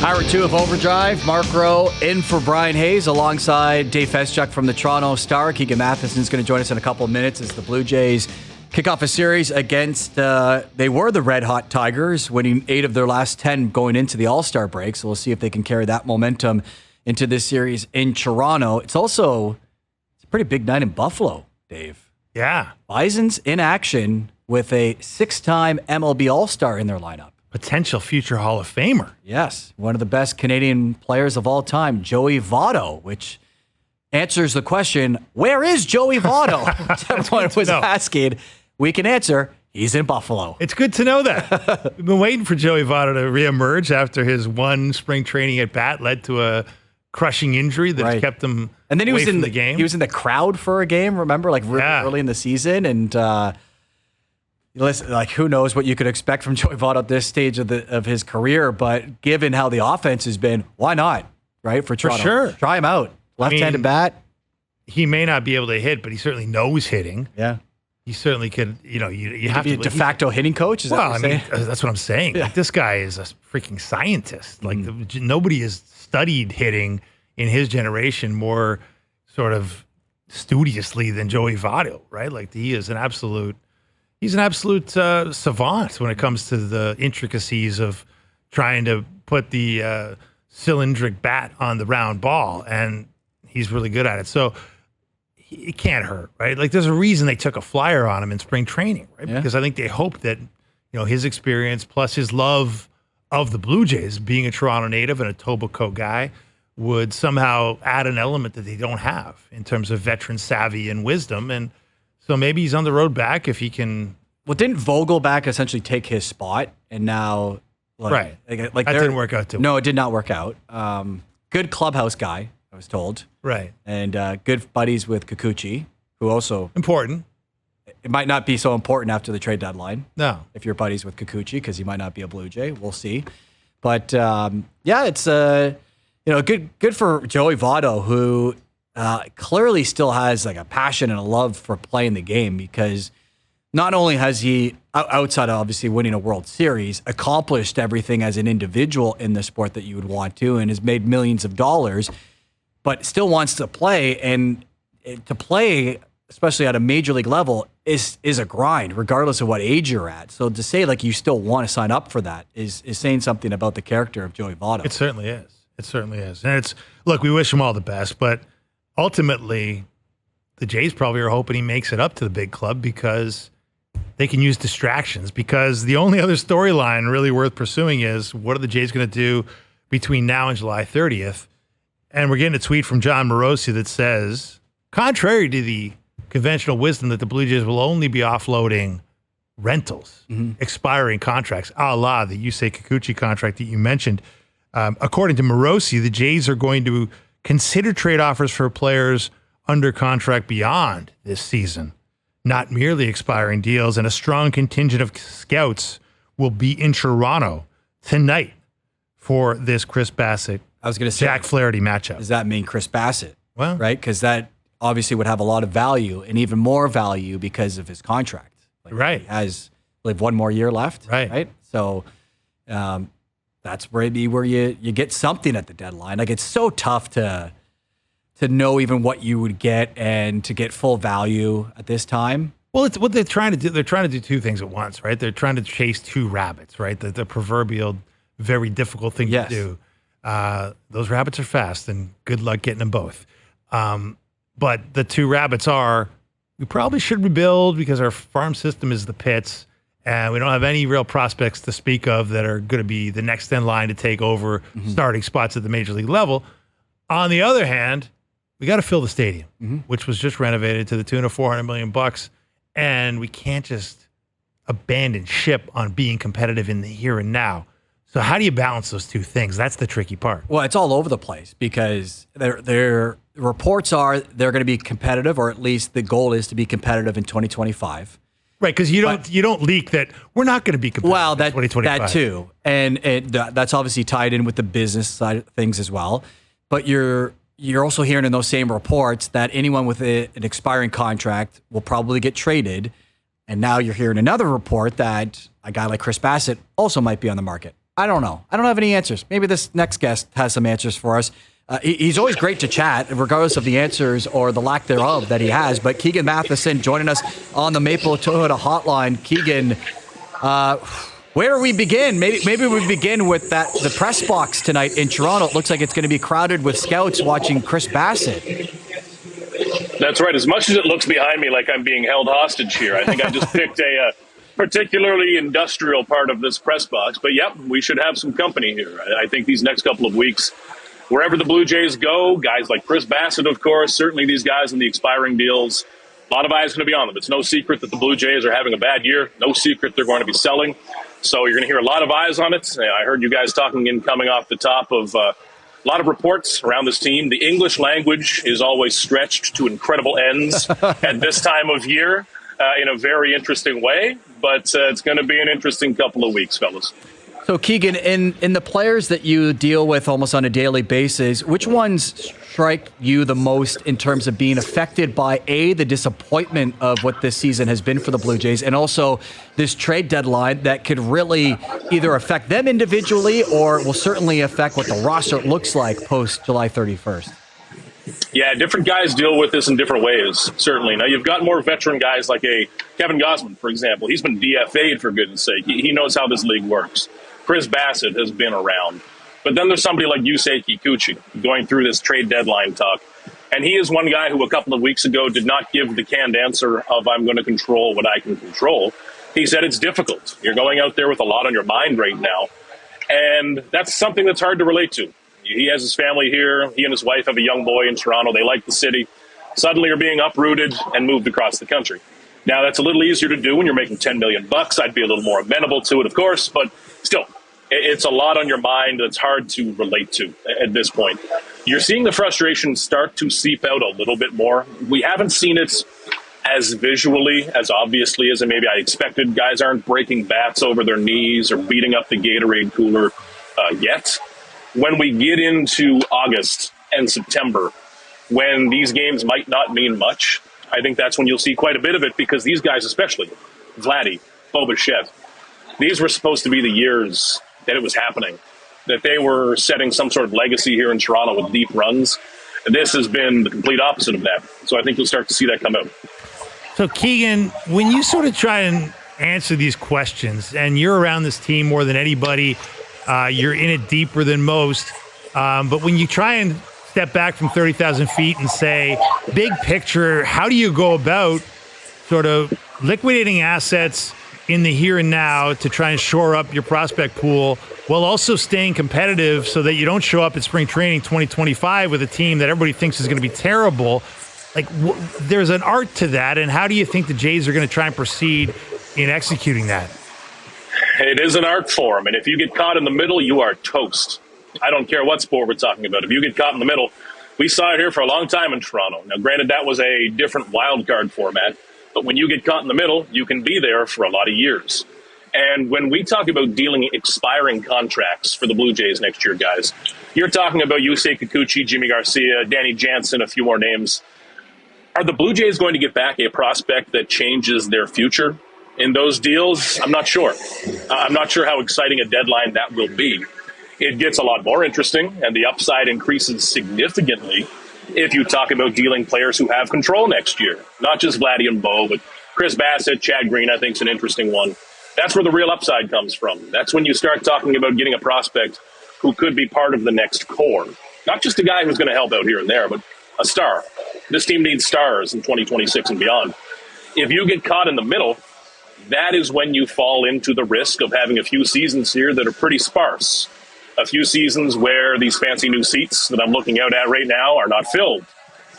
Hour 2 of Overdrive. Mark Rowe in for Brian Hayes alongside Dave Feschuk from the Toronto Star. Keegan Matheson is going to join us in a couple of minutes as the Blue Jays kick off a series against, they were the Red Hot Tigers, winning 8 of their last 10 going into the All-Star break. So we'll see if they can carry that momentum into this series in Toronto. It's a pretty big night in Buffalo, Dave. Yeah. Bison's in action with a 6-time MLB All-Star in their lineup. Potential future Hall of Famer. Yes, one of the best Canadian players of all time, Joey Votto, which answers the question, where is Joey Votto? Everyone was asking. We can answer, he's in Buffalo. It's good to know that. We've been waiting for Joey Votto to reemerge after his one spring training at bat led to a crushing injury that kept him and then away from the game. He was in the crowd for a game, remember, really early in the season, and listen, who knows what you could expect from Joey Votto at this stage of his career, but given how the offense has been, why not, right, for Toronto? For sure. Try him out. Left-handed bat. He may not be able to hit, but he certainly knows hitting. Yeah. He certainly could, you have to be a de facto hitting coach? Is that what you're saying? That's what I'm saying. Yeah. This guy is a freaking scientist. Nobody has studied hitting in his generation more sort of studiously than Joey Votto, right? He is an absolute... He's an absolute savant when it comes to the intricacies of trying to put the cylindric bat on the round ball, and he's really good at it. So it can't hurt, right? There's a reason they took a flyer on him in spring training, right? Yeah. Because I think they hoped that his experience plus his love of the Blue Jays, being a Toronto native and a Etobicoke guy, would somehow add an element that they don't have in terms of veteran savvy and wisdom. And so maybe he's on the road back if he can. Well, didn't Vogelback essentially take his spot? And now, right. That didn't work out too well. No, it did not work out. Good clubhouse guy, I was told. Right. And good buddies with Kikuchi, who also. Important. It might not be so important after the trade deadline. No. If you're buddies with Kikuchi, because he might not be a Blue Jay. We'll see. But it's good for Joey Votto, who clearly still has a passion and a love for playing the game, because not only has he, outside of obviously winning a World Series, accomplished everything as an individual in the sport that you would want to and has made millions of dollars, but still wants to play. And to play, especially at a major league level, is a grind, regardless of what age you're at. So to say you still want to sign up for that is saying something about the character of Joey Votto. It certainly is. It certainly is. And we wish him all the best, but ultimately, the Jays probably are hoping he makes it up to the big club because they can use distractions. Because the only other storyline really worth pursuing is, what are the Jays going to do between now and July 30th? And we're getting a tweet from John Morosi that says, contrary to the conventional wisdom that the Blue Jays will only be offloading rentals, expiring contracts, a la the Yusei Kikuchi contract that you mentioned, according to Morosi, the Jays are going to consider trade offers for players under contract beyond this season, not merely expiring deals, and a strong contingent of scouts will be in Toronto tonight for this Chris Bassett, Jack Flaherty matchup. Does that mean Chris Bassett? Well, right? Because that obviously would have a lot of value, and even more value because of his contract. Right. He has, I believe, one more year left. Right. So that's maybe where you get something at the deadline. It's so tough to know even what you would get and to get full value at this time. Well, it's what they're trying to do. They're trying to do two things at once, right? They're trying to chase two rabbits, right? The proverbial very difficult thing to do. Those rabbits are fast, and good luck getting them both. But the two rabbits are, we probably should rebuild because our farm system is the pits, and we don't have any real prospects to speak of that are going to be the next in line to take over starting spots at the major league level. On the other hand, we got to fill the stadium, which was just renovated to the tune of $400 million, and we can't just abandon ship on being competitive in the here and now. So how do you balance those two things? That's the tricky part. Well, it's all over the place because their reports are they're going to be competitive, or at least the goal is to be competitive in 2025. Right, because you don't leak that we're not going to be competitive in 2025. That too. And that's obviously tied in with the business side of things as well. But you're also hearing in those same reports that anyone with an expiring contract will probably get traded. And now you're hearing another report that a guy like Chris Bassett also might be on the market. I don't know. I don't have any answers. Maybe this next guest has some answers for us. He's always great to chat, regardless of the answers or the lack thereof that he has. But Keegan Matheson joining us on the Maple Toyota hotline. Keegan, where do we begin? Maybe we begin with the press box tonight in Toronto. It looks like it's going to be crowded with scouts watching Chris Bassett. That's right. As much as it looks behind me like I'm being held hostage here, I think I just picked a particularly industrial part of this press box. But, yep, we should have some company here. I think these next couple of weeks, wherever the Blue Jays go, guys like Chris Bassett, of course, certainly these guys in the expiring deals, a lot of eyes going to be on them. It's no secret that the Blue Jays are having a bad year. No secret they're going to be selling. So you're going to hear a lot of eyes on it. I heard you guys coming off the top of a lot of reports around this team. The English language is always stretched to incredible ends at this time of year in a very interesting way. But it's going to be an interesting couple of weeks, fellas. So, Keegan, in the players that you deal with almost on a daily basis, which ones strike you the most in terms of being affected by, A, the disappointment of what this season has been for the Blue Jays, and also this trade deadline that could really either affect them individually or will certainly affect what the roster looks like post July 31st? Yeah, different guys deal with this in different ways, certainly. Now, you've got more veteran guys like a Kevin Gausman, for example. He's been DFA'd, for goodness sake. He knows how this league works. Chris Bassett has been around. But then there's somebody like Yusei Kikuchi going through this trade deadline talk. And he is one guy who a couple of weeks ago did not give the canned answer of I'm going to control what I can control. He said it's difficult. You're going out there with a lot on your mind right now. And that's something that's hard to relate to. He has his family here. He and his wife have a young boy in Toronto. They like the city. Suddenly are being uprooted and moved across the country. Now, that's a little easier to do when you're making $10 million. I'd be a little more amenable to it, of course, but still, it's a lot on your mind that's hard to relate to at this point. You're seeing the frustration start to seep out a little bit more. We haven't seen it as visually, as obviously as maybe I expected. Guys aren't breaking bats over their knees or beating up the Gatorade cooler yet. When we get into August and September, when these games might not mean much, I think that's when you'll see quite a bit of it, because these guys, especially Vladdy, Bichette, these were supposed to be the years that it was happening, that they were setting some sort of legacy here in Toronto with deep runs. And this has been the complete opposite of that. So I think you'll start to see that come out. So, Keegan, when you sort of try and answer these questions, and you're around this team more than anybody, you're in it deeper than most, but when you try and step back from 30,000 feet and say, big picture, how do you go about sort of liquidating assets in the here and now to try and shore up your prospect pool while also staying competitive so that you don't show up at spring training 2025 with a team that everybody thinks is going to be terrible? Like, there's an art to that, and how do you think the Jays are going to try and proceed in executing that? It is an art form, and if you get caught in the middle, you are toast. I don't care what sport we're talking about. If you get caught in the middle, we saw it here for a long time in Toronto. Now, granted, that was a different wild card format, but when you get caught in the middle, you can be there for a lot of years. And when we talk about dealing expiring contracts for the Blue Jays next year, guys, you're talking about Yusei Kikuchi, Jimmy Garcia, Danny Jansen, a few more names. Are the Blue Jays going to get back a prospect that changes their future in those deals? I'm not sure. I'm not sure how exciting a deadline that will be. It gets a lot more interesting, and the upside increases significantly if you talk about dealing players who have control next year. Not just Vladdy and Bo, but Chris Bassett, Chad Green, I think is an interesting one. That's where the real upside comes from. That's when you start talking about getting a prospect who could be part of the next core. Not just a guy who's going to help out here and there, but a star. This team needs stars in 2026 and beyond. If you get caught in the middle, that is when you fall into the risk of having a few seasons here that are pretty sparse. A few seasons where these fancy new seats that I'm looking out at right now are not filled.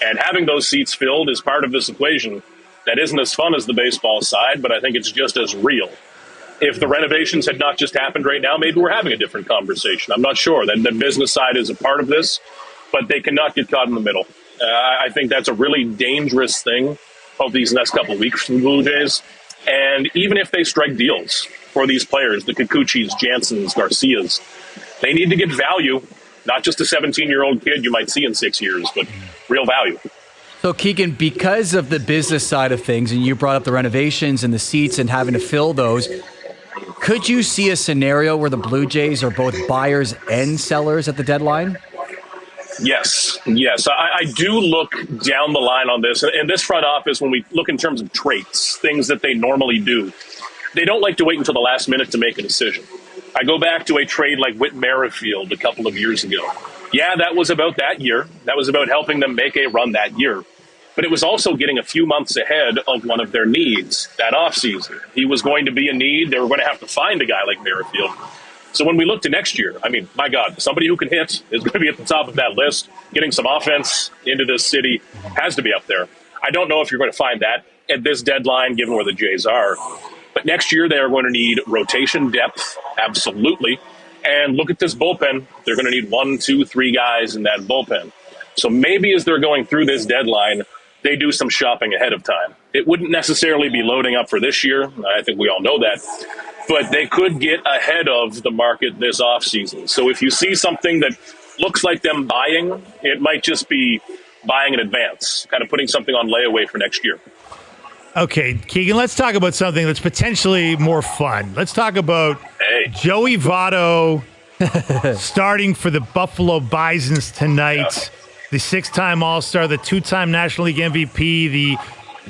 And having those seats filled is part of this equation that isn't as fun as the baseball side, but I think it's just as real. If the renovations had not just happened right now, maybe we're having a different conversation. I'm not sure. That the business side is a part of this, but they cannot get caught in the middle. I think that's a really dangerous thing over these next couple of weeks from the Blue Jays. And even if they strike deals for these players, the Kikuchis, Jansens, Garcias, they need to get value, not just a 17-year-old kid you might see in 6 years, but real value. So, Keegan, because of the business side of things, and you brought up the renovations and the seats and having to fill those, Could you see a scenario where the Blue Jays are both buyers and sellers at the deadline? Yes. I do look down the line on this. And this front office, when we look in terms of traits, things that they normally do, they don't like to wait until the last minute to make a decision. I go back to a trade like Whit Merrifield a couple of years ago. Yeah, that was about that year. That was about helping them make a run that year. But it was also getting a few months ahead of one of their needs that offseason. He was going to be a need. They were going to have to find a guy like Merrifield. So when we look to next year, I mean, my God, somebody who can hit is going to be at the top of that list. Getting some offense into this city has to be up there. I don't know if you're going to find that at this deadline, given where the Jays are. But next year, they are going to need rotation depth, absolutely. And look at this bullpen. They're going to need 1, 2, 3 guys in that bullpen. So maybe as they're going through this deadline, they do some shopping ahead of time. It wouldn't necessarily be loading up for this year. I think we all know that. But they could get ahead of the market this offseason. So if you see something that looks like them buying, it might just be buying in advance, kind of putting something on layaway for next year. Okay, Keegan, let's talk about something that's potentially more fun. Let's talk about Joey Votto starting for the Buffalo Bisons tonight. Yeah. The 6-time All-Star, the 2-time National League MVP, the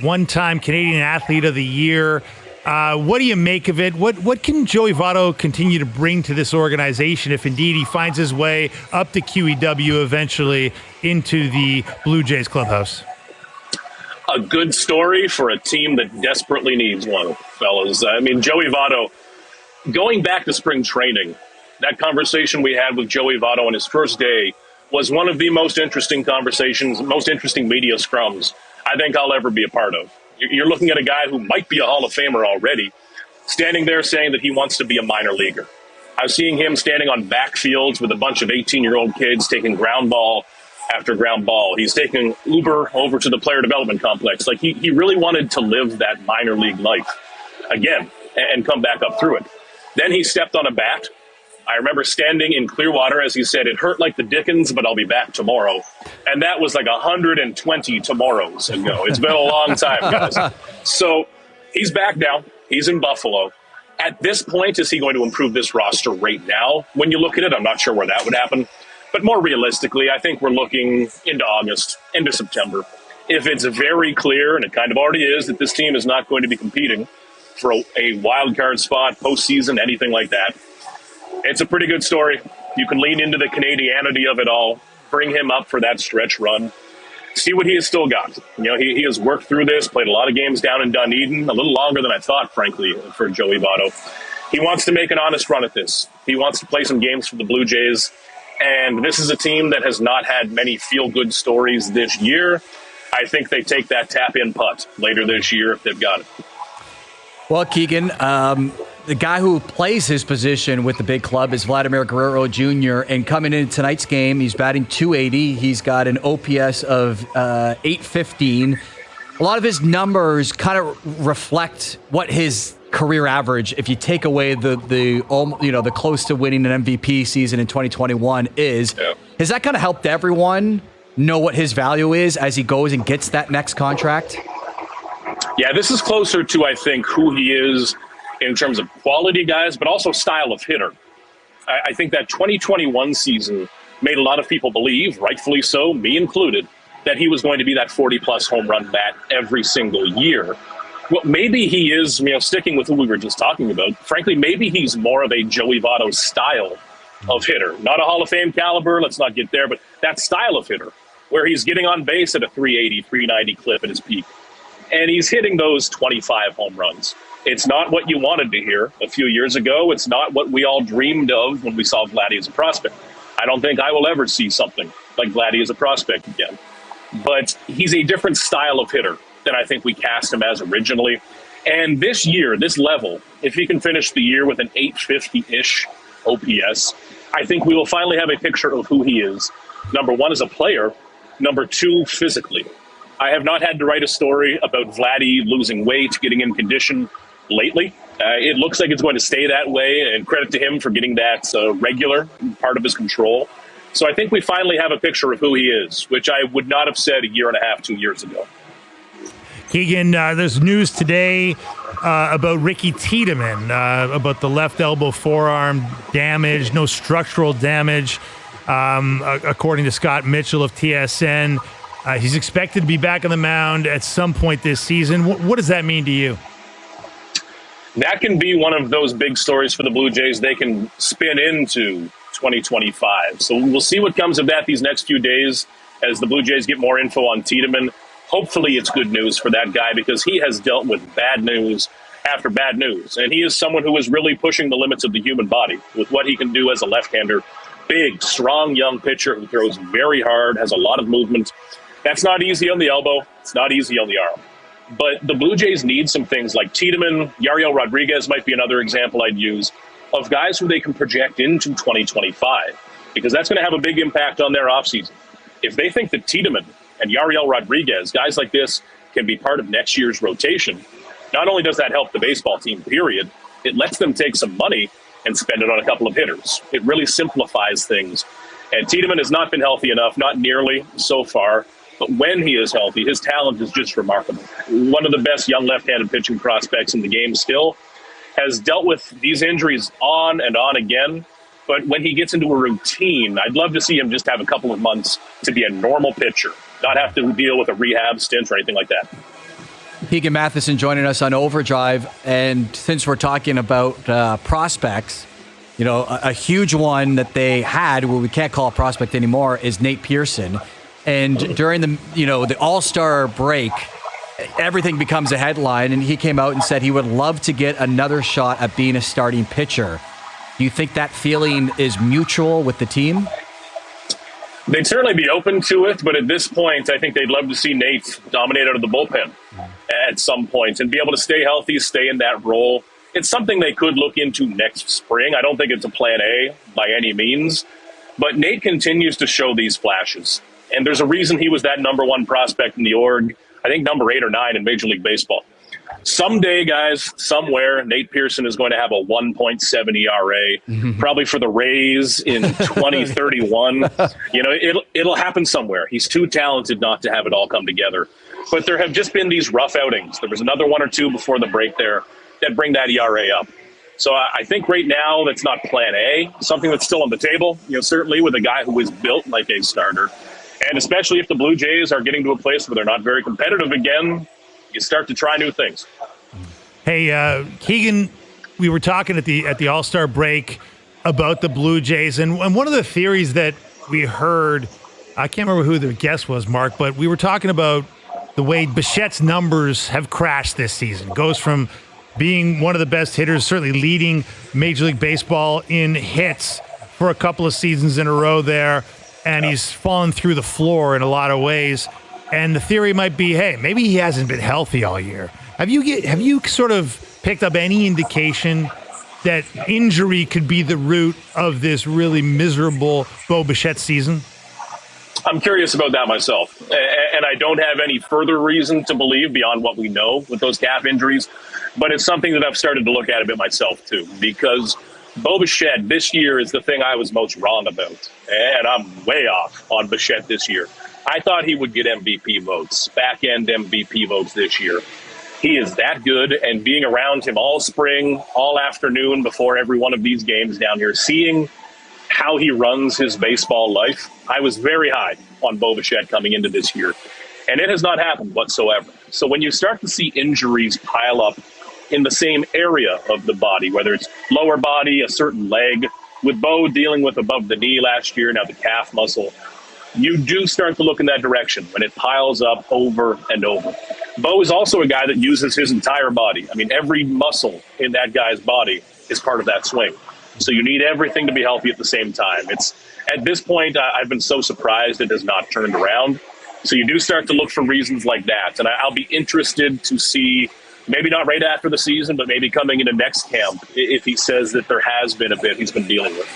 1-time Canadian Athlete of the Year. What do you make of it? What can Joey Votto continue to bring to this organization if indeed he finds his way up to QEW eventually into the Blue Jays clubhouse? A good story for a team that desperately needs one, fellas. I mean, Joey Votto, going back to spring training, that conversation we had with Joey Votto on his first day was one of the most interesting conversations, most interesting media scrums I think I'll ever be a part of. You're looking at a guy who might be a Hall of Famer already, standing there saying that he wants to be a minor leaguer. I was seeing him standing on backfields with a bunch of 18-year-old kids taking ground ball after ground ball. He's taking Uber over to the player development complex. Like he really wanted to live that minor league life again and come back up through it. Then he stepped on a bat. I remember standing in Clearwater, as he said, it hurt like the dickens, but I'll be back tomorrow. And that was like 120 tomorrows ago. It's been a long time, guys. So he's back now. He's in Buffalo. At this point, is he going to improve this roster right now? When you look at it, I'm not sure where that would happen. But more realistically, I think we're looking into August, into September. If it's very clear, and it kind of already is, that this team is not going to be competing for a wild card spot, postseason, anything like that, it's a pretty good story. You can lean into the Canadianity of it all, bring him up for that stretch run, see what he has still got. You know, he has worked through this, played a lot of games down in Dunedin, a little longer than I thought, frankly, for Joey Votto. He wants to make an honest run at this. He wants to play some games for the Blue Jays, and this is a team that has not had many feel-good stories this year. I think they take that tap-in putt later this year if they've got it. Well, Keegan, the guy who plays his position with the big club is Vladimir Guerrero Jr., and coming into tonight's game, he's batting .280. He's got an OPS of .815. A lot of his numbers kind of reflect what his career average, if you take away the close to winning an MVP season in 2021 is. Yeah. Has that kind of helped everyone know what his value is as he goes and gets that next contract? Yeah, this is closer to, I think, who he is in terms of quality guys, but also style of hitter. I think that 2021 season made a lot of people believe, rightfully so, me included, that he was going to be that 40-plus home run bat every single year. Well, maybe he is, sticking with who we were just talking about, frankly, maybe he's more of a Joey Votto style of hitter. Not a Hall of Fame caliber, let's not get there, but that style of hitter, where he's getting on base at a 380, 390 clip at his peak. And he's hitting those 25 home runs. It's not what you wanted to hear a few years ago. It's not what we all dreamed of when we saw Vladdy as a prospect. I don't think I will ever see something like Vladdy as a prospect again. But he's a different style of hitter than I think we cast him as originally. And this year, this level, if he can finish the year with an 850-ish OPS, I think we will finally have a picture of who he is. Number one, as a player. Number two, physically. I have not had to write a story about Vladdy losing weight, getting in condition lately. It looks like it's going to stay that way, and credit to him for getting that regular part of his control. So I think we finally have a picture of who he is, which I would not have said a year and a half, 2 years ago. Keegan, there's news today about Ricky Tiedemann, about the left elbow forearm damage, no structural damage, according to Scott Mitchell of TSN. He's expected to be back on the mound at some point this season. What does that mean to you? That can be one of those big stories for the Blue Jays they can spin into 2025. So we'll see what comes of that these next few days as the Blue Jays get more info on Tiedemann. Hopefully it's good news for that guy because he has dealt with bad news after bad news. And he is someone who is really pushing the limits of the human body with what he can do as a left-hander. Big, strong, young pitcher who throws very hard, has a lot of movement. That's not easy on the elbow. It's not easy on the arm. But the Blue Jays need some things like Tiedemann. Yariel Rodriguez might be another example I'd use of guys who they can project into 2025 because that's going to have a big impact on their offseason. If they think that Tiedemann and Yariel Rodriguez, guys like this, can be part of next year's rotation, not only does that help the baseball team, period, it lets them take some money and spend it on a couple of hitters. It really simplifies things. And Tiedemann has not been healthy enough, not nearly so far. But when he is healthy, his talent is just remarkable. One of the best young left-handed pitching prospects in the game still. Has dealt with these injuries on and on again. But when he gets into a routine, I'd love to see him just have a couple of months to be a normal pitcher, not have to deal with a rehab stint or anything like that. Keegan Matheson joining us on OverDrive. And since we're talking about prospects, you know, a huge one that they had, where we can't call a prospect anymore, is Nate Pearson. And during the All-Star break, everything becomes a headline, and he came out and said he would love to get another shot at being a starting pitcher. Do you think that feeling is mutual with the team? They'd certainly be open to it, but at this point, I think they'd love to see Nate dominate out of the bullpen at some point and be able to stay healthy, stay in that role. It's something they could look into next spring. I don't think it's a plan A by any means, but Nate continues to show these flashes. And there's a reason he was that number one prospect in the org, I think number 8 or 9 in Major League Baseball. Someday, guys, somewhere, Nate Pearson is going to have a 1.7 ERA, probably for the Rays in 2031. You know, it'll happen somewhere. He's too talented not to have it all come together. But there have just been these rough outings. There was another 1 or 2 before the break there that bring that ERA up. So I think right now that's not plan A, something that's still on the table, you know, certainly with a guy who is built like a starter. And especially if the Blue Jays are getting to a place where they're not very competitive again, you start to try new things. Hey, Keegan, we were talking at the All-Star break about the Blue Jays, and one of the theories that we heard, I can't remember who the guest was, Mark, but we were talking about the way Bichette's numbers have crashed this season. Goes from being one of the best hitters, certainly leading Major League Baseball in hits for a couple of seasons in a row there, and he's fallen through the floor in a lot of ways. And the theory might be, hey, maybe he hasn't been healthy all year. Have you sort of picked up any indication that injury could be the root of this really miserable Bo Bichette season? I'm curious about that myself. And I don't have any further reason to believe beyond what we know with those calf injuries. But it's something that I've started to look at a bit myself, too, because Bo Bichette this year is the thing I was most wrong about. And I'm way off on Bichette this year. I thought he would get MVP votes, back-end MVP votes this year. He is that good, and being around him all spring, all afternoon before every one of these games down here, seeing how he runs his baseball life, I was very high on Bo Bichette coming into this year. And it has not happened whatsoever. So when you start to see injuries pile up in the same area of the body, whether it's lower body, a certain leg, with Bo dealing with above the knee last year, now the calf muscle, you do start to look in that direction when it piles up over and over. Bo is also a guy that uses his entire body. I mean, every muscle in that guy's body is part of that swing. So you need everything to be healthy at the same time. It's at this point, I've been so surprised it has not turned around. So you do start to look for reasons like that. And I'll be interested to see, maybe not right after the season, but maybe coming into next camp, if he says that there has been a bit he's been dealing with.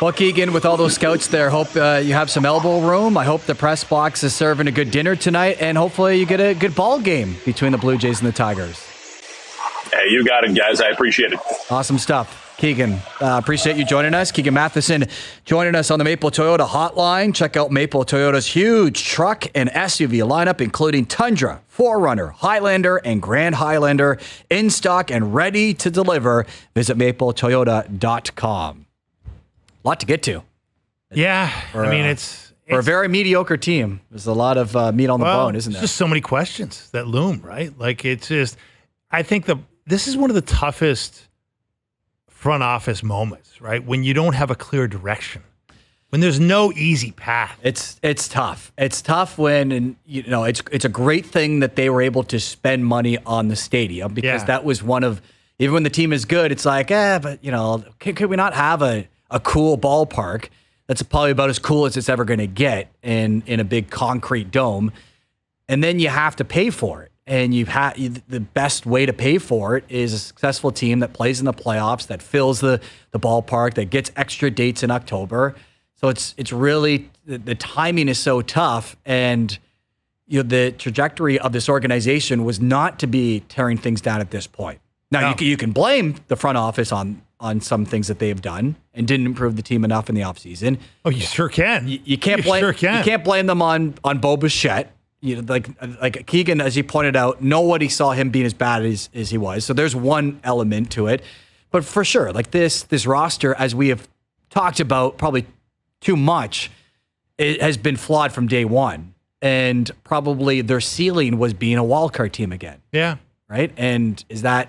Well, Keegan, with all those scouts there, hope you have some elbow room. I hope the press box is serving a good dinner tonight, and hopefully you get a good ball game between the Blue Jays and the Tigers. Hey, you got it, guys. I appreciate it. Awesome stuff. Keegan, appreciate you joining us. Keegan Matheson joining us on the Maple Toyota hotline. Check out Maple Toyota's huge truck and SUV lineup, including Tundra, 4Runner, Highlander, and Grand Highlander, in stock and ready to deliver. Visit mapletoyota.com. A lot to get to. Yeah, I mean, it's for a very mediocre team. There's a lot of meat on the bone, isn't there? There's just so many questions that loom, right? Like, it's just, I think this is one of the toughest front office moments, right? When you don't have a clear direction, when there's no easy path. It's tough. It's tough when, and you know, it's a great thing that they were able to spend money on the stadium, because that was one of, even when the team is good, it's like, but you know, could we not have a cool ballpark that's probably about as cool as it's ever going to get in a big concrete dome? And then you have to pay for it. And the best way to pay for it is a successful team that plays in the playoffs, that fills the ballpark, that gets extra dates in October. So it's really, the timing is so tough, and you know, the trajectory of this organization was not to be tearing things down at this point. Now you can blame the front office on some things that they've done and didn't improve the team enough in the offseason. Oh, you sure can. You can't blame. Sure can. You can't blame them on Bo Bichette. You know, like Keegan, as he pointed out, nobody saw him being as bad as he was. So there's one element to it. But for sure, like this roster, as we have talked about probably too much, it has been flawed from day one. And probably their ceiling was being a wildcard team again. Yeah. Right? And that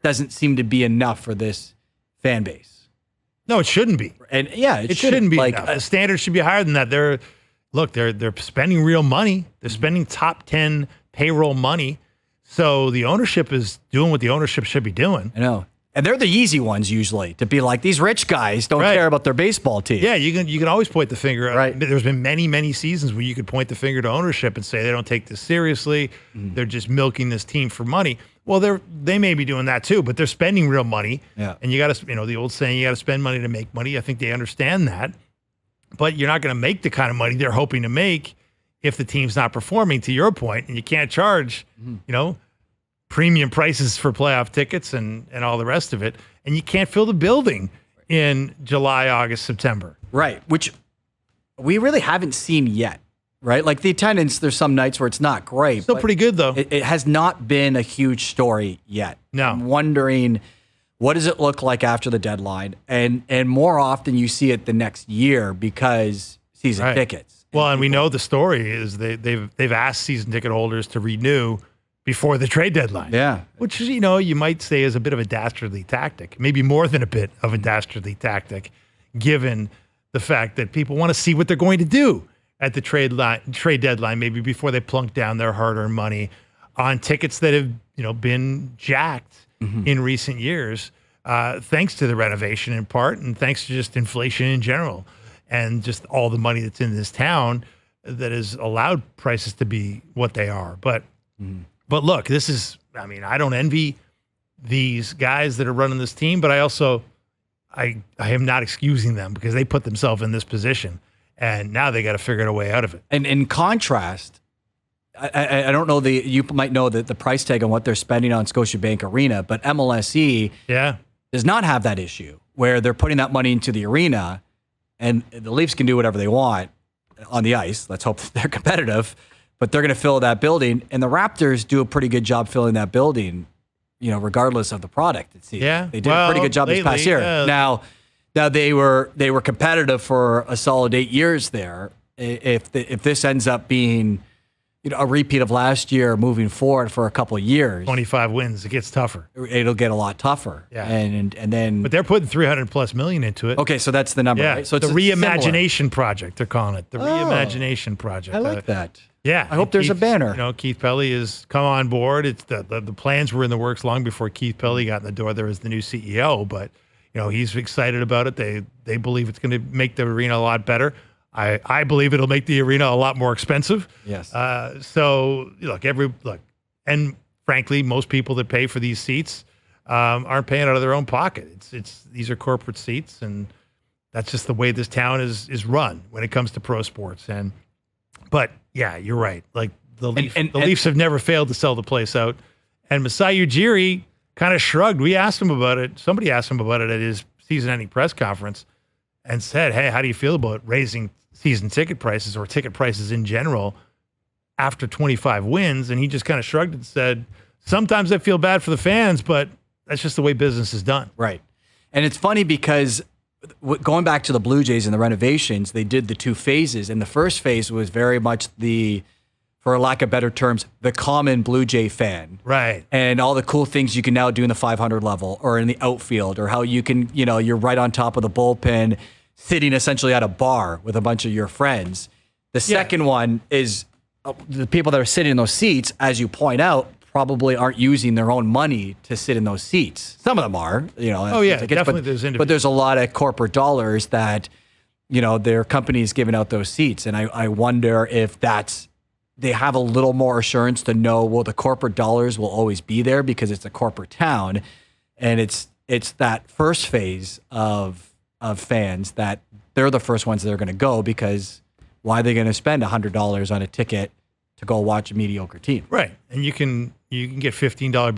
doesn't seem to be enough for this fan base. No, it shouldn't be. And yeah, it shouldn't be. Like, the standards should be higher than that. They're spending real money. They're spending top 10 payroll money. So the ownership is doing what the ownership should be doing. I know. And they're the easy ones usually, to be like, these rich guys don't care about their baseball team. Yeah, you can always point the finger. Right. There's been many, many seasons where you could point the finger to ownership and say they don't take this seriously. They're just milking this team for money. Well, they may be doing that too, but they're spending real money. Yeah. And you got to, the old saying, you got to spend money to make money. I think they understand that. But you're not going to make the kind of money they're hoping to make if the team's not performing, to your point, and you can't charge, premium prices for playoff tickets and all the rest of it. And you can't fill the building in July, August, September. Right, which we really haven't seen yet, right? Like the attendance, there's some nights where it's not great. Still pretty good, though. It has not been a huge story yet. No. I'm wondering, what does it look like after the deadline? And more often you see it the next year because season tickets. Well, and we know the story is they've asked season ticket holders to renew before the trade deadline. Yeah. Which, you might say is a bit of a dastardly tactic, maybe more than a bit of a dastardly tactic, given the fact that people want to see what they're going to do at the trade deadline, maybe before they plunk down their hard-earned money on tickets that have, been jacked in recent years, thanks to the renovation in part, and thanks to just inflation in general, and just all the money that's in this town that has allowed prices to be what they are. But look, this is, I don't envy these guys that are running this team, but I am not excusing them because they put themselves in this position, and now they got to figure a way out of it. And in contrast, I don't know, you might know the price tag on what they're spending on Scotiabank Arena, but MLSE does not have that issue where they're putting that money into the arena, and the Leafs can do whatever they want on the ice. Let's hope that they're competitive, but they're going to fill that building, and the Raptors do a pretty good job filling that building, regardless of the product. It seems. Yeah, they did a pretty good job this past year. Now they were competitive for a solid 8 years there. If this ends up being a repeat of last year moving forward for a couple of years, 25 wins, it gets tougher. It'll get a lot tougher. Yeah. And then, but they're putting $300+ million into it. Okay, so that's the number, right? So it's the reimagination project, they're calling it. The reimagination project. I like that. Yeah. I hope there's a banner. Keith Pelly has come on board. It's the plans were in the works long before Keith Pelly got in the door there as the new CEO, but he's excited about it. They believe it's going to make the arena a lot better. I believe it'll make the arena a lot more expensive. Yes. So look, and frankly, most people that pay for these seats aren't paying out of their own pocket. These are corporate seats, and that's just the way this town is run when it comes to pro sports. But yeah, you're right. Like the Leafs have never failed to sell the place out, and Masai Ujiri kind of shrugged. We asked him about it. Somebody asked him about it at his season-ending press conference and said, hey, how do you feel about raising season ticket prices or ticket prices in general after 25 wins? And he just kind of shrugged and said, sometimes I feel bad for the fans, but that's just the way business is done. Right. And it's funny because going back to the Blue Jays and the renovations, they did the 2 phases. And the first phase was very much for lack of better terms, the common Blue Jay fan. Right. And all the cool things you can now do in the 500 level or in the outfield, or how you can, you're right on top of the bullpen, sitting essentially at a bar with a bunch of your friends. The second one is the people that are sitting in those seats, as you point out, probably aren't using their own money to sit in those seats. Some of them are, Oh, yeah, definitely there's individuals. But there's a lot of corporate dollars that, their companies giving out those seats. And I wonder if they have a little more assurance to know, well, the corporate dollars will always be there because it's a corporate town. And it's that first phase of fans that they're the first ones that are going to go, because why are they going to spend $100 on a ticket to go watch a mediocre team? Right. And you can get $15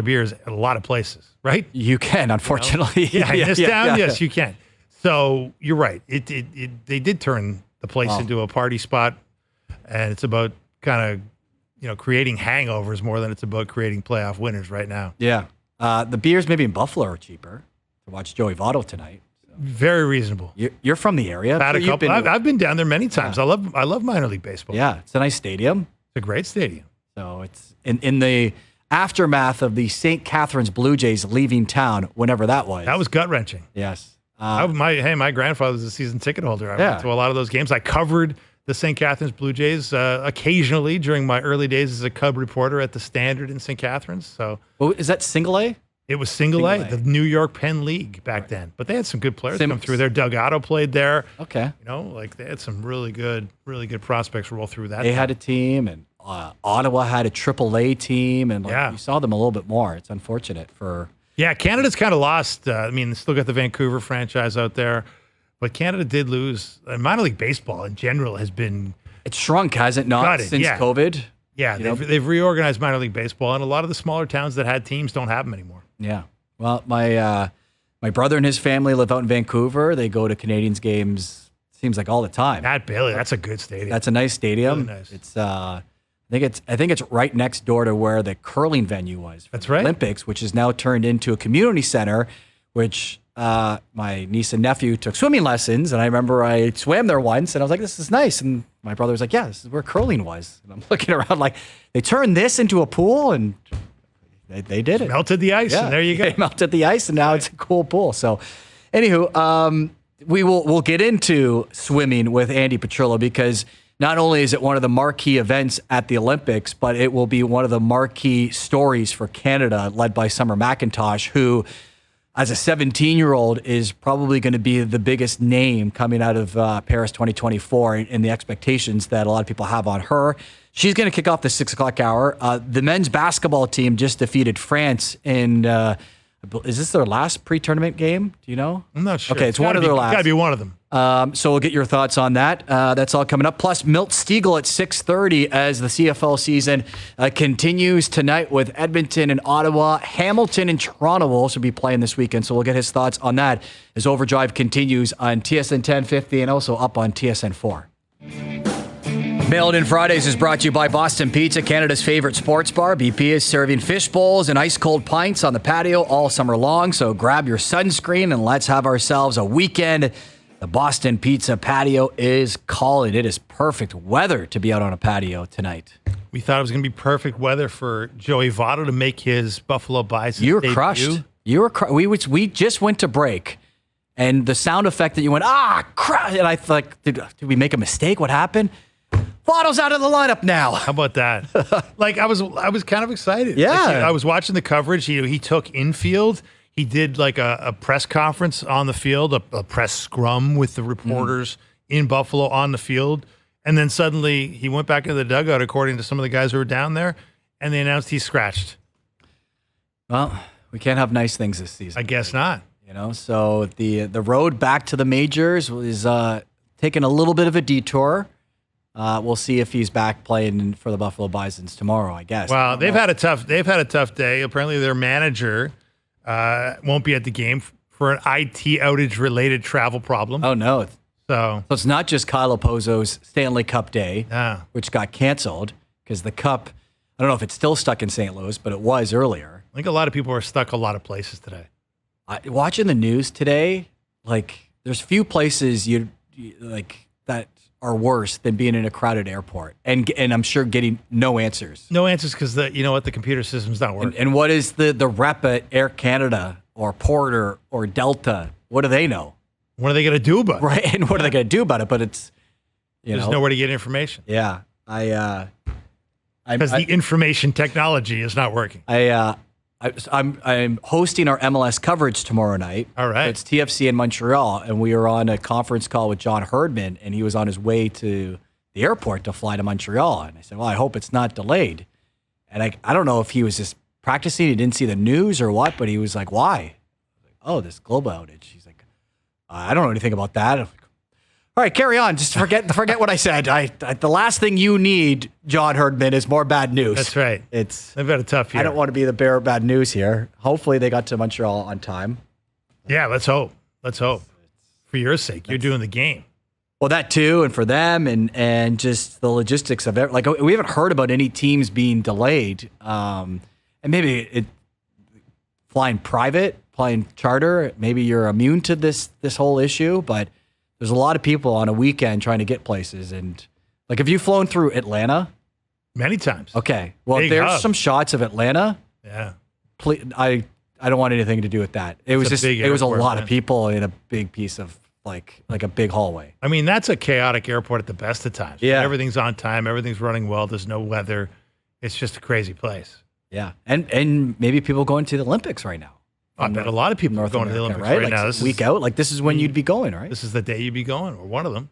beers at a lot of places, right? You can, unfortunately. Yeah, in this town, yes, you can. So you're right. They did turn the place into a party spot, and it's about kind of creating hangovers more than it's about creating playoff winners right now. Yeah. The beers maybe in Buffalo are cheaper to watch Joey Votto tonight. Very reasonable. You're from the area. I've been down there many times. Yeah. I love minor league baseball. Yeah, it's a nice stadium. It's a great stadium. So it's in the aftermath of the St. Catharines Blue Jays leaving town, whenever that was. That was gut-wrenching. Yes. My grandfather was a season ticket holder. I went to a lot of those games. I covered the St. Catharines Blue Jays occasionally during my early days as a Cub reporter at the Standard in St. Catharines. So, is that single A? It was single A, the New York Penn League back then. But they had some good players come through there. Doug Otto played there. Okay. They had some really good prospects roll through that. They had a team, and Ottawa had a AAA team, and you saw them a little bit more. It's unfortunate for... Yeah, Canada's kind of lost. They still got the Vancouver franchise out there, but Canada did lose. Minor league baseball in general has been... It's shrunk, has it not, since COVID? Yeah, they've reorganized minor league baseball, and a lot of the smaller towns that had teams don't have them anymore. Yeah. Well, my brother and his family live out in Vancouver. They go to Canadians games, seems like all the time. Pat Bailey, that's a good stadium. That's a nice stadium. Really nice. It's I think it's right next door to where the curling venue was for the Olympics, which is now turned into a community center, which my niece and nephew took swimming lessons, and I remember I swam there once, and I was like, this is nice. And my brother was like, yeah, this is where curling was. And I'm looking around like, they turned this into a pool, and they did it. Melted the ice, and there you go. They melted the ice, and now it's a cool pool. So, anywho, we'll get into swimming with Andy Petrillo, because not only is it one of the marquee events at the Olympics, but it will be one of the marquee stories for Canada, led by Summer McIntosh, who, as a 17-year-old, is probably going to be the biggest name coming out of Paris 2024, and the expectations that a lot of people have on her. She's going to kick off the 6 o'clock hour. The men's basketball team just defeated France in, is this their last pre-tournament game? Do you know? I'm not sure. Okay, it's one of their last. Got to be one of them. So we'll get your thoughts on that. That's all coming up. Plus, Milt Stiegel at 6:30 as the CFL season continues tonight with Edmonton and Ottawa. Hamilton and Toronto will also be playing this weekend, so we'll get his thoughts on that as Overdrive continues on TSN 1050 and also up on TSN 4. Mailed In Fridays is brought to you by Boston Pizza, Canada's favorite sports bar. BP is serving fish bowls and ice-cold pints on the patio all summer long, so grab your sunscreen and let's have ourselves a weekend. The Boston Pizza patio is calling. It is perfect weather to be out on a patio tonight. We thought it was going to be perfect weather for Joey Votto to make his Buffalo Bisons You were debut. crushed. You were we just went to break, and the sound effect that you went, crap, and I thought, did we make a mistake? What happened? Votto's out of the lineup now. How about that? I was kind of excited. Yeah. I was watching the coverage. He took infield. He did a press conference on the field, a press scrum with the reporters in Buffalo on the field. And then suddenly he went back into the dugout, according to some of the guys who were down there, and they announced he's scratched. Well, we can't have nice things this season. I guess not. So the road back to the majors is taking a little bit of a detour. We'll see if he's back playing for the Buffalo Bisons tomorrow, I guess. Well, they've had a tough day. Apparently, their manager won't be at the game for an IT outage related travel problem. Oh no! So it's not just Kyle Opozo's Stanley Cup day, which got canceled because the Cup. I don't know if it's still stuck in St. Louis, but it was earlier. I think a lot of people are stuck a lot of places today. Watching the news today, like there's few places you like that are worse than being in a crowded airport, and I'm sure getting no answers. No answers because the computer system's not working. And what is the rep at Air Canada or Porter or Delta? What do they know? What are they going to do about it? Right, and what are they going to do about it? But it's there's nowhere to get information. Yeah, because the information technology is not working. I'm hosting our MLS coverage tomorrow night. All right. It's TFC in Montreal, and we were on a conference call with John Herdman, and he was on his way to the airport to fly to Montreal. And I said, well, I hope it's not delayed. And I don't know if he was just practicing, he didn't see the news or what, but he was like, why? Oh, this global outage. He's like, I don't know anything about that. I'm like, all right, carry on. Just forget what I said. The last thing you need, John Herdman, is more bad news. That's right. They've got a tough year. I don't want to be the bearer of bad news here. Hopefully they got to Montreal on time. Yeah, let's hope. For your sake, you're doing the game. Well, that too, and for them, and just the logistics of it. Like we haven't heard about any teams being delayed, and maybe flying private, flying charter. Maybe you're immune to this whole issue, but there's a lot of people on a weekend trying to get places. And like, have you flown through Atlanta? Many times. Okay. Well, there's some shots of Atlanta. Yeah. I don't want anything to do with that. It was a lot of people in a big piece of like a big hallway. I mean, that's a chaotic airport at the best of times. Yeah. Everything's on time. Everything's running well. There's no weather. It's just a crazy place. Yeah. And maybe people going to the Olympics right now. I bet a lot of people are going to the Olympics right now. This week out. Like this is when you'd be going, right? This is the day you'd be going, or one of them.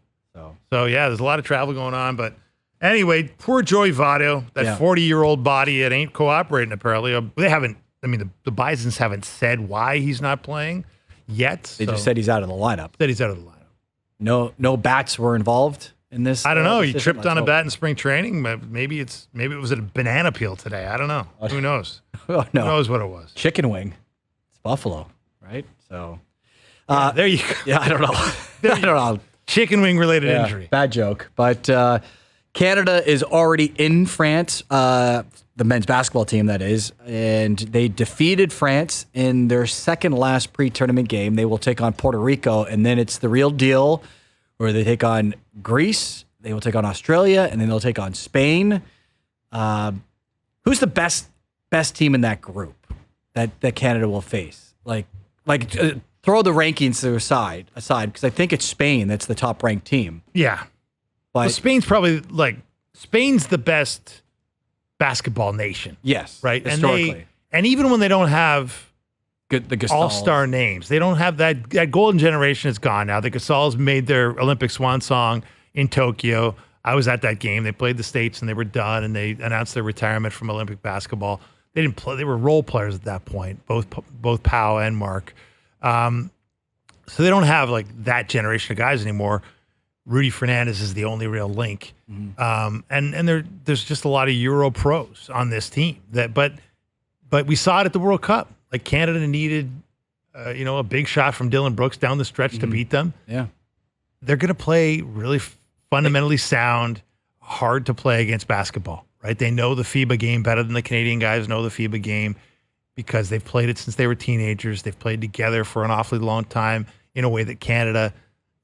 So yeah, there's a lot of travel going on. But anyway, poor Joey Votto, that 40-year-old body, it ain't cooperating apparently. They haven't. I mean, the Bisons haven't said why he's not playing yet. They just said he's out of the lineup. No bats were involved in this. I don't know. He tripped on a bat in spring training. Maybe it was a banana peel today. I don't know. Who knows? Oh, no. Who knows what it was? Chicken wing. It's Buffalo, right? So there you go. Yeah, I don't know. I don't know. Chicken wing related injury. Bad joke. But Canada is already in France, the men's basketball team, that is, and they defeated France in their second last pre-tournament game. They will take on Puerto Rico, and then it's the real deal where they take on Greece, they will take on Australia, and then they'll take on Spain. Who's the best team in that group that Canada will face? Throw the rankings to aside because I think it's Spain that's the top ranked team. Yeah. But Spain's probably Spain's the best basketball nation. Yes. Right. Historically. And even when they don't have the all-star names, they don't have that golden generation is gone now. The Gasols made their Olympic swan song in Tokyo. I was at that game. They played the States and they were done, and they announced their retirement from Olympic basketball. They didn't play. They were role players at that point, both Pau and Mark. So they don't have that generation of guys anymore. Rudy Fernandez is the only real link. Mm-hmm. And there's just a lot of Euro pros on this team but we saw it at the World Cup. Like Canada needed, a big shot from Dylan Brooks down the stretch to beat them. Yeah. They're going to play really fundamentally sound, hard to play against basketball, right? They know the FIBA game better than the Canadian guys know the FIBA game because they've played it since they were teenagers. They've played together for an awfully long time in a way that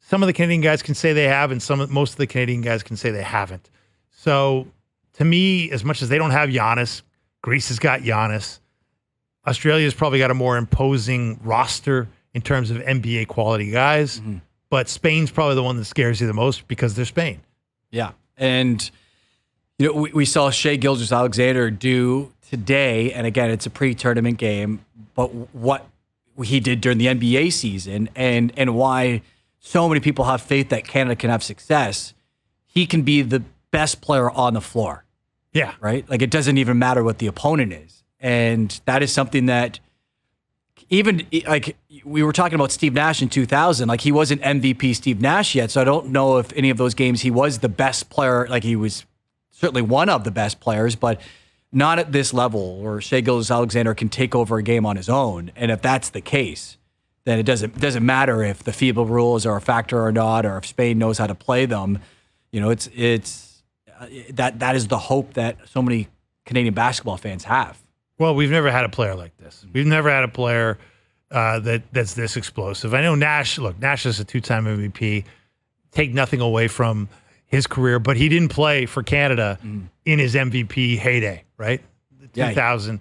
some of the Canadian guys can say they have, and most of the Canadian guys can say they haven't. So to me, as much as they don't have Giannis, Greece has got Giannis. Australia's probably got a more imposing roster in terms of NBA quality guys, but Spain's probably the one that scares you the most because they're Spain. Yeah. And, we saw Shai Gilgeous-Alexander do today, and again, it's a pre-tournament game, but what he did during the NBA season and why so many people have faith that Canada can have success, he can be the best player on the floor. Yeah. Right? Like, it doesn't even matter what the opponent is. And that is something that even like we were talking about Steve Nash in 2000, like he wasn't MVP Steve Nash yet. So I don't know if any of those games he was the best player. Like he was certainly one of the best players, but not at this level where Shai Gilgeous-Alexander can take over a game on his own. And if that's the case, then it doesn't matter if the FIBA rules are a factor or not, or if Spain knows how to play them. You know, that is the hope that so many Canadian basketball fans have. Well, we've never had a player like this. We've never had a player that's this explosive. I know Nash. Look, Nash is a 2-time MVP. Take nothing away from his career, but he didn't play for Canada in his MVP heyday, right? 2000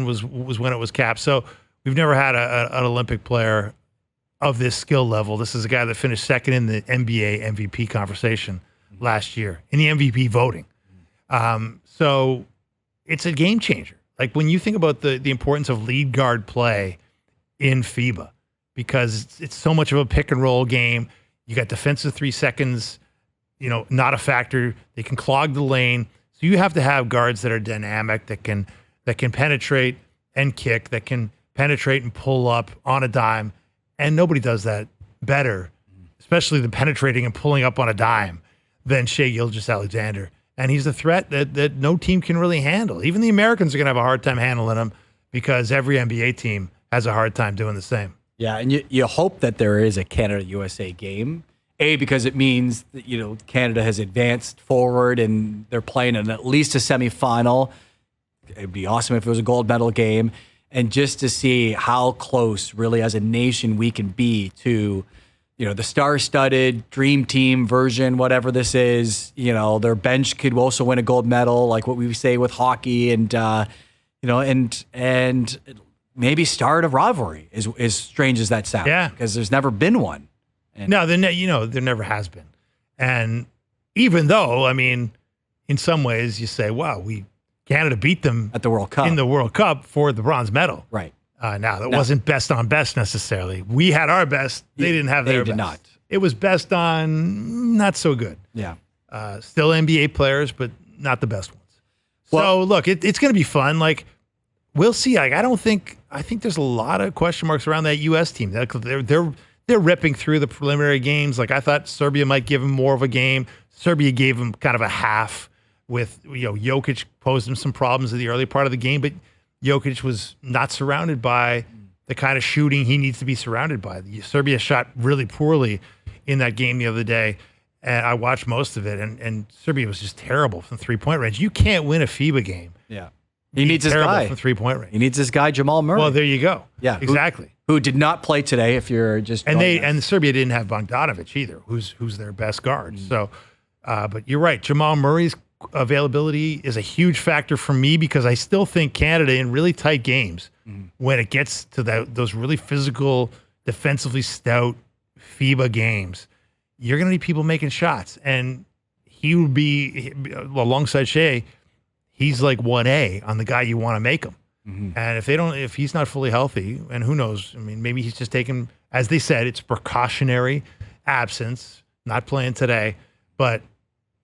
was when it was capped. So we've never had an Olympic player of this skill level. This is a guy that finished second in the NBA MVP conversation last year in the MVP voting. So it's a game changer. Like when you think about the importance of lead guard play in FIBA, because it's so much of a pick and roll game. You got defensive 3 seconds, not a factor. They can clog the lane. So you have to have guards that are dynamic, that can penetrate and kick, that can penetrate and pull up on a dime. And nobody does that better, especially the penetrating and pulling up on a dime, than Shai Gilgeous-Alexander. And he's a threat that no team can really handle. Even the Americans are going to have a hard time handling him because every NBA team has a hard time doing the same. Yeah, and you hope that there is a Canada-USA game, because it means that, Canada has advanced forward and they're playing in at least a semifinal. It'd be awesome if it was a gold medal game. And just to see how close, really, as a nation, we can be to the star-studded dream team version, whatever this is. Their bench could also win a gold medal, like what we say with hockey, and and maybe start a rivalry. As strange as that sounds, yeah, because there's never been one. And no, there never has been. And even though, in some ways, you say, "Wow, Canada beat them at the World Cup in the World Cup for the bronze medal." Right. That wasn't best on best necessarily. We had our best. They didn't have their best. They did not. It was best on not so good. Yeah. Still NBA players, but not the best ones. So look, it's going to be fun. Like we'll see. Like I think there's a lot of question marks around that U.S. team. They're ripping through the preliminary games. Like I thought Serbia might give them more of a game. Serbia gave them kind of a half. With Jokic posed him some problems in the early part of the game, but Jokic was not surrounded by the kind of shooting he needs to be surrounded by. Serbia shot really poorly in that game the other day, and I watched most of it, and Serbia was just terrible from 3-point range. You can't win a FIBA game. Yeah, he needs this guy from 3-point range. He needs this guy Jamal Murray. Well, there you go. Yeah, exactly. Who did not play today? If you're just and Serbia didn't have Bogdanovic either, who's their best guard. So, but you're right, Jamal Murray's availability is a huge factor for me because I still think Canada in really tight games, when it gets to those really physical, defensively stout FIBA games, you're going to need people making shots. And he would be, alongside Shai, he's like 1A on the guy you want to make him. And if he's not fully healthy, and who knows, maybe he's just taking, as they said, it's precautionary absence, not playing today, but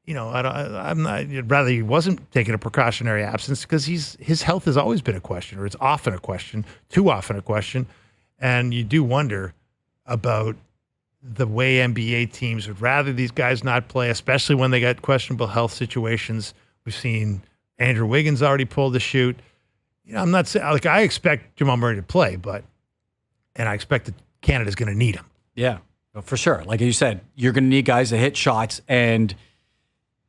I'd rather he wasn't taking a precautionary absence because his health has always been a question, or it's often a question, too often a question. And you do wonder about the way NBA teams would rather these guys not play, especially when they got questionable health situations. We've seen Andrew Wiggins already pull the shoot. I'm not saying, I expect Jamal Murray to play, and I expect that Canada's going to need him. Yeah, for sure. Like you said, you're going to need guys to hit shots, and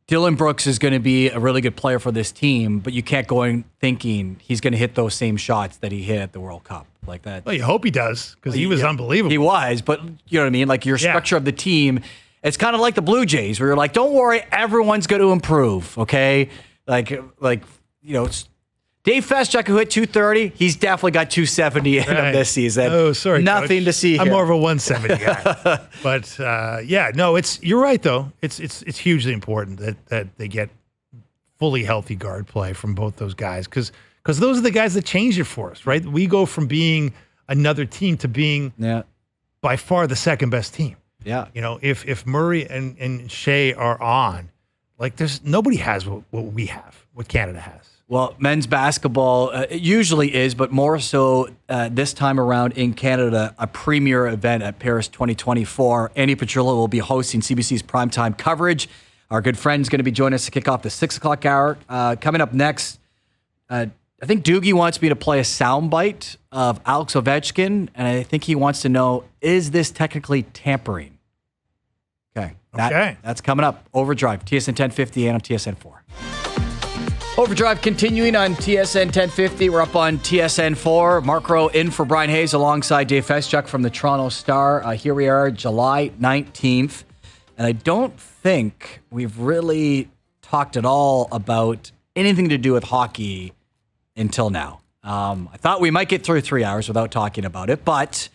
Dylan Brooks is going to be a really good player for this team, but you can't go in thinking he's going to hit those same shots that he hit at the World Cup like that. Well, you hope he does because he was unbelievable. He was, but you know what I mean? Like your structure of the team, it's kind of like the Blue Jays where you're like, don't worry, everyone's going to improve, okay? Dave Feschuk, who hit 230, he's definitely got 270 in him this season. Oh, sorry, nothing Coach. to see here. I'm more of a 170 guy. But you're right though. It's hugely important that they get fully healthy guard play from both those guys because those are the guys that change it for us, right? We go from being another team to being by far the second best team. Yeah. If Murray and Shai are on, like nobody has what we have, what Canada has. Well, men's basketball it usually is, but more so this time around in Canada, a premier event at Paris 2024. Andy Petrillo will be hosting CBC's primetime coverage. Our good friend's going to be joining us to kick off the 6 o'clock hour. Coming up next, I think Doogie wants me to play a soundbite of Alex Ovechkin, and I think he wants to know, is this technically tampering? Okay. That's coming up. OverDrive, TSN 1050 and on TSN 4. OverDrive continuing on TSN 1050. We're up on TSN 4. Mark Rowe in for Brian Hayes alongside Dave Feschuk from the Toronto Star. Here we are, July 19th. And I don't think we've really talked at all about anything to do with hockey until now. I thought we might get through 3 hours without talking about it, but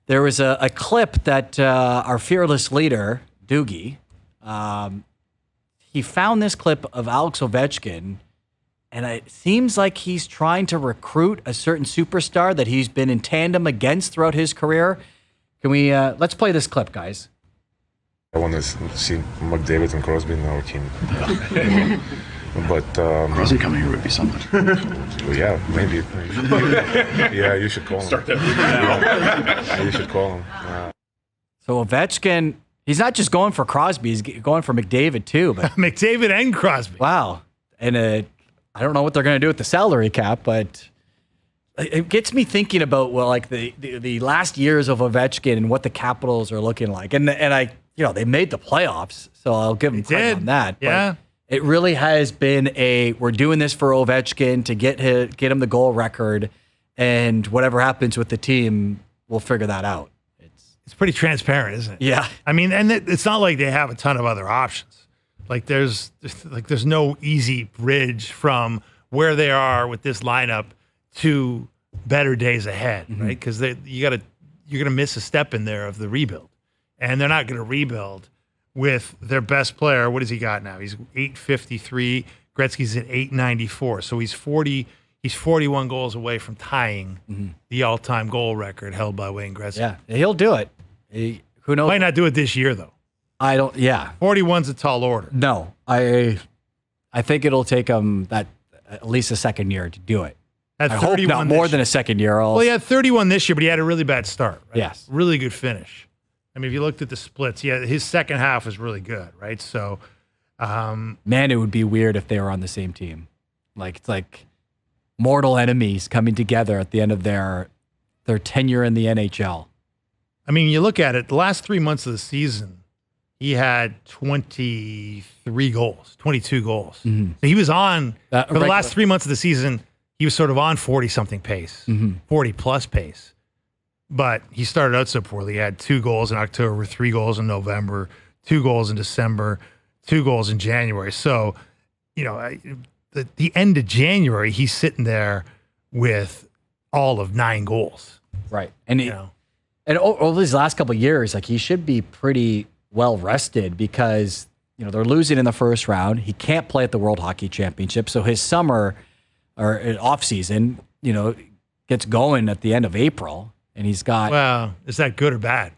there was a clip that our fearless leader, Doogie, he found this clip of Alex Ovechkin, and it seems like he's trying to recruit a certain superstar that he's been in tandem against throughout his career. Can we, let's play this clip, guys. I want to see McDavid and Crosby in our team. But Crosby coming here would be something. Well, yeah, maybe. Yeah, you should call him. Start that now. Yeah, you should call him. So Ovechkin, he's not just going for Crosby, he's going for McDavid too. But McDavid and Crosby. wow. And I don't know what they're going to do with the salary cap, but it gets me thinking about, well, like the last years of Ovechkin and what the Capitals are looking like. And I, they made the playoffs, so I'll give them credit on that. Yeah. But it really has been we're doing this for Ovechkin to get him the goal record, and whatever happens with the team, we'll figure that out. It's pretty transparent, isn't it? Yeah. I mean, and it's not like they have a ton of other options. Like there's no easy bridge from where they are with this lineup to better days ahead, right? Because you're gonna miss a step in there of the rebuild, and they're not gonna rebuild with their best player. What has he got now? He's 853. Gretzky's at 894. So he's 41 goals away from tying the all-time goal record held by Wayne Gretzky. Yeah, he'll do it. Who knows? Might not do it this year though. I don't. Yeah. 41's a tall order. No, I think it'll take him at least a second year to do it. At I hope 31 not more than a second year. Well, he had 31 this year, but he had a really bad start. Right? Yes. Really good finish. I mean, if you looked at the splits, his second half was really good, right? So, man, it would be weird if they were on the same team. It's like mortal enemies coming together at the end of their tenure in the NHL. I mean, you look at it, the last 3 months of the season, he had 23 goals, 22 goals. So he was on, for the last 3 months of the season, he was sort of on 40-something pace, 40-plus pace. But he started out so poorly. He had 2 goals in October, 3 goals in November, 2 goals in December, 2 goals in January. So, the end of January, he's sitting there with all of 9 goals. Right. And and over these last couple of years, he should be pretty well rested because, they're losing in the first round. He can't play at the World Hockey Championship. So his summer or off season, gets going at the end of April. And he's got. Well, is that good or bad?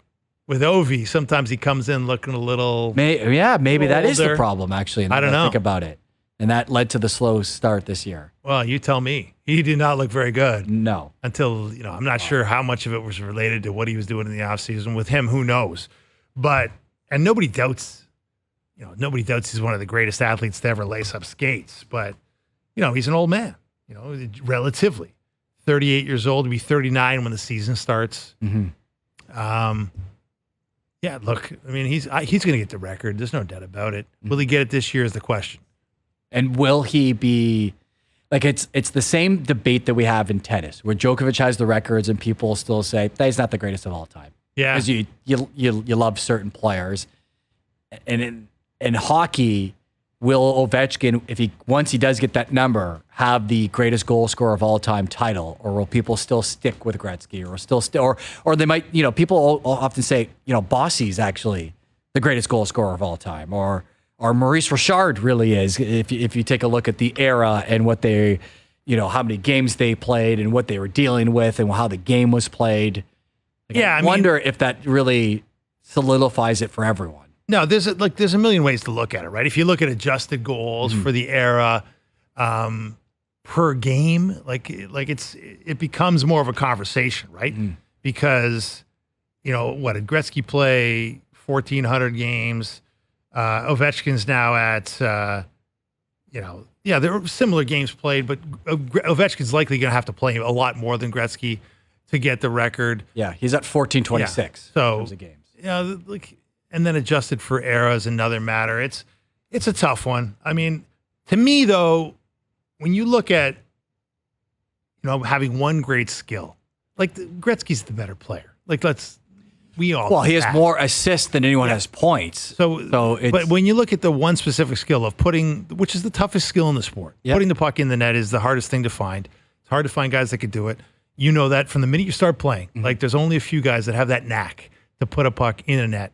With Ovi, sometimes he comes in looking a little. Maybe that is the older. problem, actually. I don't know. Think about it. And that led to the slow start this year. Well, you tell me. He did not look very good. No. Until, I'm not sure how much of it was related to what he was doing in the offseason. With him, who knows? But, and nobody doubts he's one of the greatest athletes to ever lace up skates. But, he's an old man, relatively. 38 years old, to be 39 when the season starts. Yeah, look, I mean, he's going to get the record. There's no doubt about it. Will he get it this year is the question. And will he be it's the same debate that we have in tennis, where Djokovic has the records and people still say that he's not the greatest of all time. Yeah, because you love certain players, and in hockey, will Ovechkin, once he does get that number, have the greatest goal scorer of all time title, or will people still stick with Gretzky, or they might, people often say, Bossy's actually the greatest goal scorer of all time, or Maurice Richard really is, if you take a look at the era and what they, how many games they played and what they were dealing with and how the game was played. I wonder if that really solidifies it for everyone. No, there's a million ways to look at it, right? If you look at adjusted goals for the era, per game, it becomes more of a conversation, right? Because, what did Gretzky play 1,400 games? Ovechkin's now at, there are similar games played, but Ovechkin's likely going to have to play a lot more than Gretzky to get the record. Yeah, he's at 1426 so, in terms of games. And then adjusted for era is another matter. It's a tough one. I mean, to me, though, when you look at, having one great skill, Gretzky's the better player. He has more assists than anyone has points. So but when you look at the one specific skill of which is the toughest skill in the sport, putting the puck in the net is the hardest thing to find. It's hard to find guys that could do it. You know that from the minute you start playing. There's only a few guys that have that knack to put a puck in a net.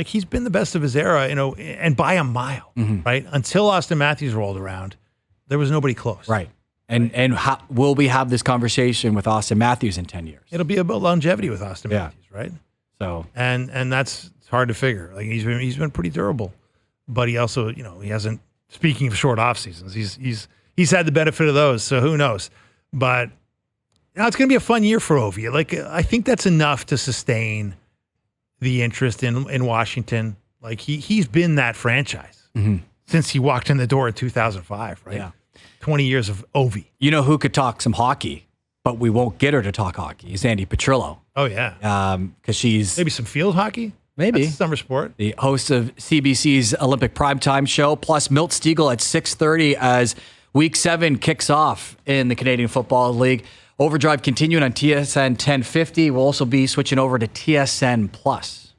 He's been the best of his era, and by a mile, right? Until Austin Matthews rolled around, there was nobody close. Right. And will we have this conversation with Austin Matthews in 10 years? It'll be about longevity with Austin Matthews, right? So and it's hard to figure. He's been pretty durable, but he also, he hasn't. Speaking of short off seasons, he's had the benefit of those. So who knows? But it's going to be a fun year for Ovi. I think that's enough to sustain the interest in Washington. He's been that franchise since he walked in the door in 2005, right? Yeah. 20 years of Ovi. You know who could talk some hockey, but we won't get her to talk hockey? Is Andy Petrillo. Oh, yeah. Because she's... Maybe some field hockey? Maybe. That's summer sport. The host of CBC's Olympic Primetime Show, plus Milt Stiegel at 6:30 as Week 7 kicks off in the Canadian Football League. OverDrive continuing on TSN 1050. We'll also be switching over to TSN Plus.